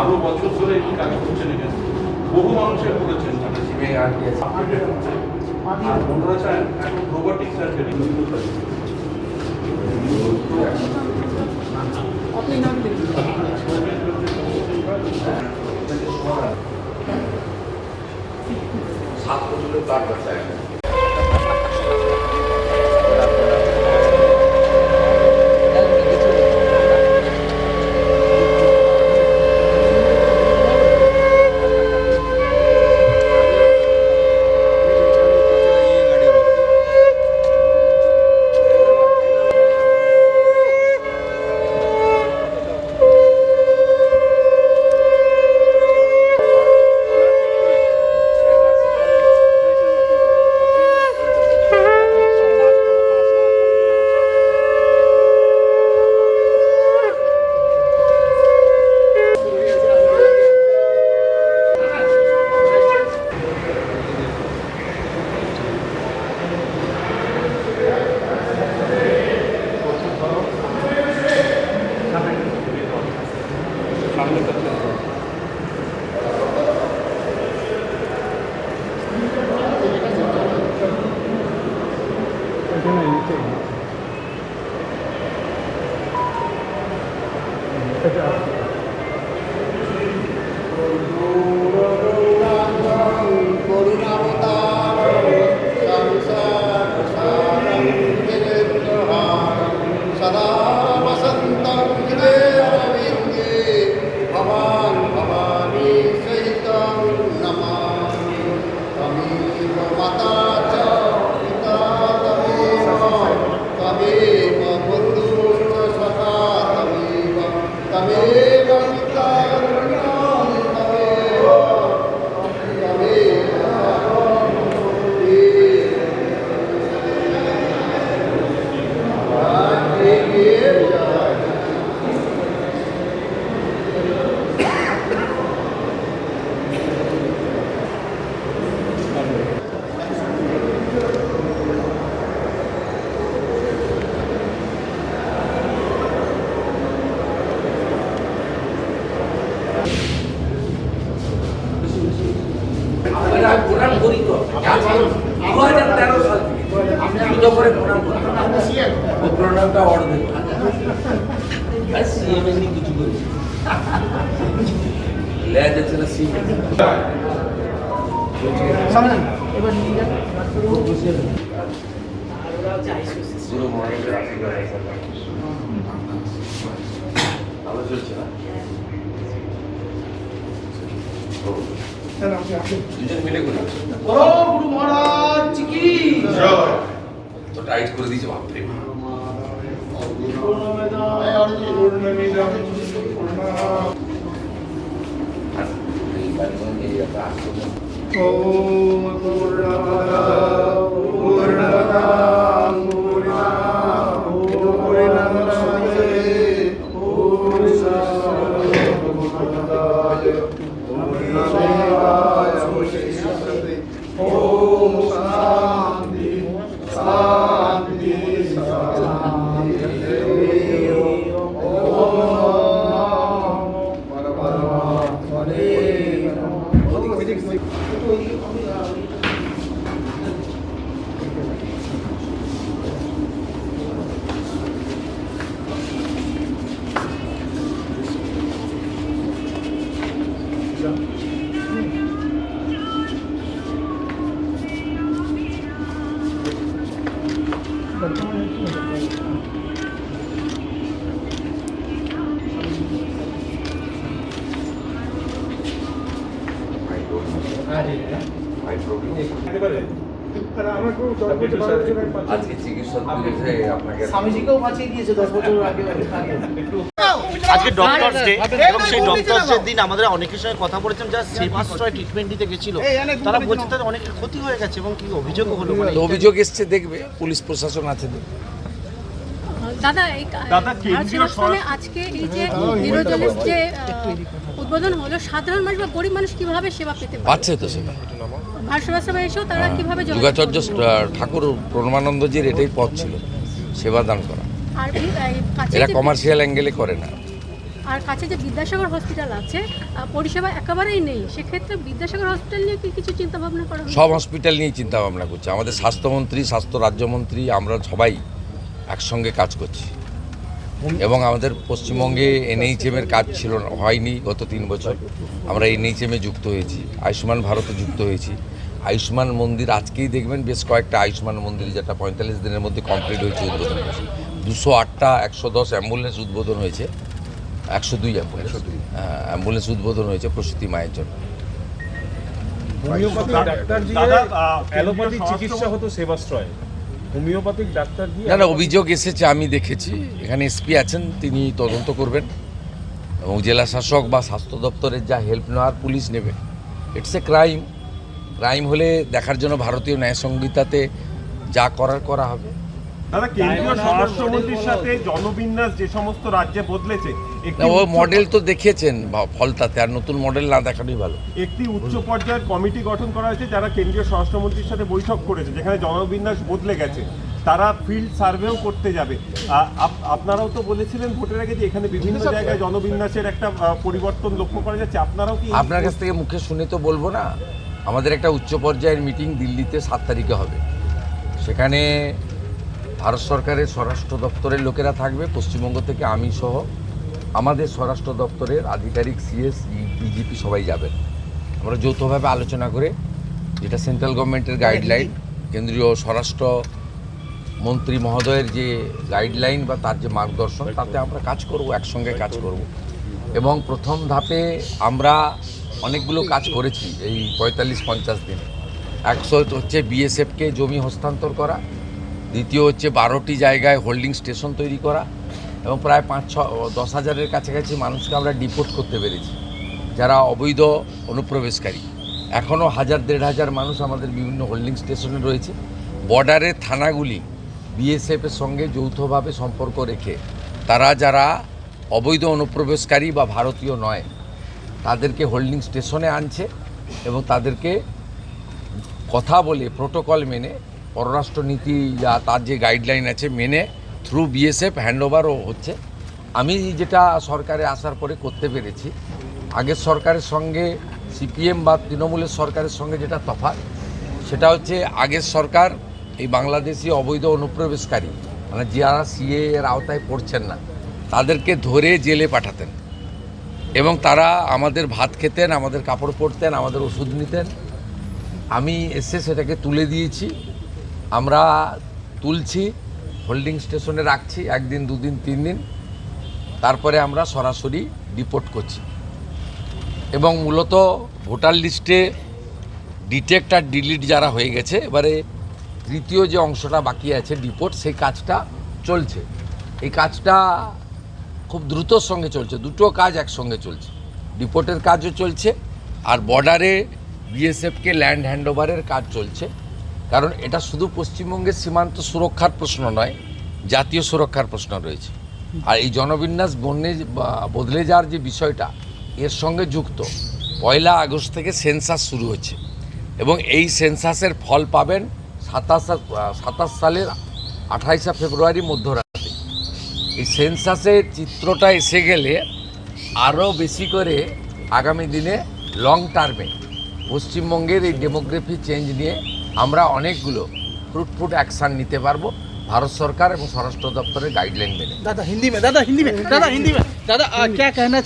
12 বছর ধরে এই কাজ করছেন এখানে, বহু মানুষের করেছেন। আর ওনারা চান এখন রোবোটিক সার্জারি। सात बছরের তার কাছে প্রণাম করি তো 2013 সাল থেকে পুজো করে প্রণাম করি। প্রণামটা অর্ধেক আর সিএম এমনি কিছু করি লেজ আছে না সিএম এবার নিয়ে যান পুরো মহারাজের আশীর্বাদ আছে ভালো চলছে না দুজন মিলে করে গুরু মহারাজ কি জয়। তো টাইট করে দিয়েছে বাপরে ওম পূর্ণমদঃ পূর্ণমিদং পূর্ণাৎ পূর্ণমুদচ্যতে পূর্ণমেবায় অবশিষ্যতে। ওম শান্তি শান্তি শান্তি। ওম পরমাত্মনে আজকে চিকিৎসক দিবসে আপনাকে স্বামীজিকেও বাঁচিয়ে দিয়েছে 10 বছর আগে। আজকে ডক্টরস ডে এবং সেই ডক্টরস ডে দিন আমাদের অনেকের সঙ্গে কথা বলেছেন যারা সেবাশ্রয় ট্রিটমেন্ট দিতে গেছিল, তারা বলছে তাদের অনেকের ক্ষতি হয়ে গেছে এবং কি অভিযোগও হলো। তো অভিযোগ এসছে, দেখবে পুলিশ প্রশাসন আছে দেখবে। দাদা এই সেবাশ্রমে আজকে এই যে নিরোজলের যে উদ্বোধন হলো, সাধারণ মানুষ বা গরিব মানুষ কিভাবে সেবা পেতে পাচ্ছে তো সেবা। সেবাশ্রমে এসেও তারা কিভাবে যুগাচার্য ঠাকুর প্রণমানন্দজির এটাই পথ ছিল, সেবা দান করা। আর এরা কমার্শিয়াল অ্যাঙ্গেলে করে না। আর কাছে যে বিদ্যাসাগর হসপিটাল আছে পরিষেবা একেবারেই নেই, সেক্ষেত্রে বিদ্যাসাগর হসপিটাল নিয়ে কি কিছু চিন্তা ভাবনা করা হয়েছে? সব হসপিটাল নিয়েই চিন্তা ভাবনা করছি। আমাদের স্বাস্থ্যমন্ত্রী, স্বাস্থ্য রাজ্যমন্ত্রী, আমরা সবাই একসঙ্গে কাজ করছি। এবং আমাদের পশ্চিমবঙ্গে এনএইচএমের কাজ ছিল না, হয়নি গত 3 বছর। আমরা এনএইচএমে যুক্ত হয়েছি, আয়ুষ্মান ভারতে যুক্ত হয়েছি। আয়ুষ্মান মন্দির আজকেই দেখবেন বেশ কয়েকটা আয়ুষ্মান মন্দির, যেটা 45 দিনের মধ্যে কমপ্লিট হয়েছে, উদ্বোধন হয়েছে। 208টা 110 অ্যাম্বুলেন্স উদ্বোধন হয়েছে, 102 অ্যাম্বুলেন্স উদ্বোধন হয়েছে প্রসূতি মায়ের জন্য। হোমিওপ্যাথিক ডাক্তার দিয়ে অ্যালোপ্যাথিক চিকিৎসা হতো সেবাশ্রয়, হোমিওপ্যাথিক ডাক্তার দিয়ে না, অভিযোগ এসেছে, আমি দেখেছি। এখানে এসপি আছেন, তিনি তদন্ত করবেন এবং জেলা শাসক বা স্বাস্থ্য দপ্তরের যা হেল্প নেওয়ার পুলিশ নেবে। ইটস এ ক্রাইম হলে দেখার জন্য ভারতীয় ন্যায় সংহিতাতে যা করার করা হবে। দাদা, কেন্দ্রীয় স্বরাষ্ট্রমন্ত্রীর সাথে জনবিন্যাস যে সমস্ত রাজ্যে বদলেছে, ও মডেল তো দেখিয়েছেন ফলতাতে, আর নতুন মডেল না দেখানোই ভালো। একটি উচ্চ পর্যায়ের কমিটি গঠন করা হয়েছে যারা কেন্দ্রীয় স্বরাষ্ট্রমন্ত্রীর সাথে বৈঠক করেছে, যেখানে জনবিন্যাস বদলে গেছে। তারা ফিল্ড সার্ভেও করতে যাবে। আপনারাও তো বলেছিলেন ভোটের আগে যে এখানে বিভিন্ন জায়গায় জনবিন্যাসের একটা পরিবর্তন লক্ষ্য করা যাচ্ছে। আপনারাও কি? আপনার কাছ থেকে মুখে শুনে তো বলবো না। আমাদের একটা উচ্চ পর্যায়ের মিটিং দিল্লিতে 7 তারিখে হবে। সেখানে ভারত সরকারের স্বরাষ্ট্র দপ্তরের লোকেরা থাকবে, পশ্চিমবঙ্গ থেকে আমি সহ আমাদের স্বরাষ্ট্র দপ্তরের আধিকারিক, সিএস, ডিজিপি সবাই যাবেন। আমরা যৌথভাবে আলোচনা করে, যেটা সেন্ট্রাল গভর্নমেন্টের গাইডলাইন, কেন্দ্রীয় স্বরাষ্ট্র মন্ত্রী মহোদয়ের যে গাইডলাইন বা তার যে মার্গদর্শন, তাতে আমরা কাজ করব, একসঙ্গে কাজ করব। এবং প্রথম ধাপে আমরা অনেকগুলো কাজ করেছি এই 45-50 দিনে। 100 হচ্ছে বিএসএফকে জমি হস্তান্তর করা, দ্বিতীয় হচ্ছে 12টি জায়গায় হোল্ডিং স্টেশন তৈরি করা, এবং প্রায় 5-10 হাজারের কাছাকাছি মানুষকে আমরা ডিপোর্ট করতে পেরেছি, যারা অবৈধ অনুপ্রবেশকারী। এখনও 1000-1500 মানুষ আমাদের বিভিন্ন হোল্ডিং স্টেশনে রয়েছে। বর্ডারের থানাগুলি বিএসএফের সঙ্গে যৌথভাবে সম্পর্ক রেখে তারা যারা অবৈধ অনুপ্রবেশকারী বা ভারতীয় নয় তাদেরকে হোল্ডিং স্টেশনে আনছে এবং তাদেরকে কথা বলে প্রোটোকল মেনে, পররাষ্ট্রনীতি যা তার যে গাইডলাইন আছে মেনে, থ্রু বিএসএফ হ্যান্ডওভারও হচ্ছে। আমি যেটা সরকারে আসার পরে করতে পেরেছি, আগের সরকারের সঙ্গে সিপিএম বা তৃণমূলের সরকারের সঙ্গে যেটা তফাৎ, সেটা হচ্ছে আগের সরকার এই বাংলাদেশি অবৈধ অনুপ্রবেশকারী, মানে যারা সিএ এর আওতায় পড়ছেন না, তাদেরকে ধরে জেলে পাঠাতেন এবং তারা আমাদের ভাত খেতেন, আমাদের কাপড় পরতেন, আমাদের ওষুধ নিতেন। আমি এসে সেটাকে তুলে দিয়েছি, আমরা তুলছি, হোল্ডিং স্টেশনে রাখছি 1 দিন, 2 দিন, 3 দিন, তারপরে আমরা সরাসরি ডিপোর্ট করছি। এবং মূলত ভোটার লিস্টে ডিটেক্ট আর ডিলিট যারা হয়ে গেছে, এবারে তৃতীয় যে অংশটা বাকি আছে ডিপোর্ট, সেই কাজটা চলছে। এই কাজটা খুব দ্রুতর সঙ্গে চলছে, দুটো কাজ একসঙ্গে চলছে। ডিপোর্টের কাজও চলছে আর বর্ডারে বিএসএফকে ল্যান্ড হ্যান্ডওভারের কাজ চলছে। কারণ এটা শুধু পশ্চিমবঙ্গের সীমান্ত সুরক্ষার প্রশ্ন নয়, জাতীয় সুরক্ষার প্রশ্ন রয়েছে। আর এই জনবিন্যাস বদলে যাওয়ার যে বিষয়টা এর সঙ্গে যুক্ত, 1 আগস্ট থেকে সেন্সাস শুরু হচ্ছে এবং এই সেন্সাসের ফল পাবেন 27 সালের 28 ফেব্রুয়ারি মধ্যরাতে। এই সেন্সাসের চিত্রটা এসে গেলে আরও বেশি করে আগামী দিনে লং টার্মে পশ্চিমবঙ্গের এই ডেমোগ্রাফি চেঞ্জ নিয়ে আমরা অনেকগুলো ফ্রুটফুট অ্যাকশান নিতে পারবো ভারত সরকার এবং স্বরাষ্ট্র দপ্তরের গাइडलाइन মেনে। दादा हिंदी में क्या कहना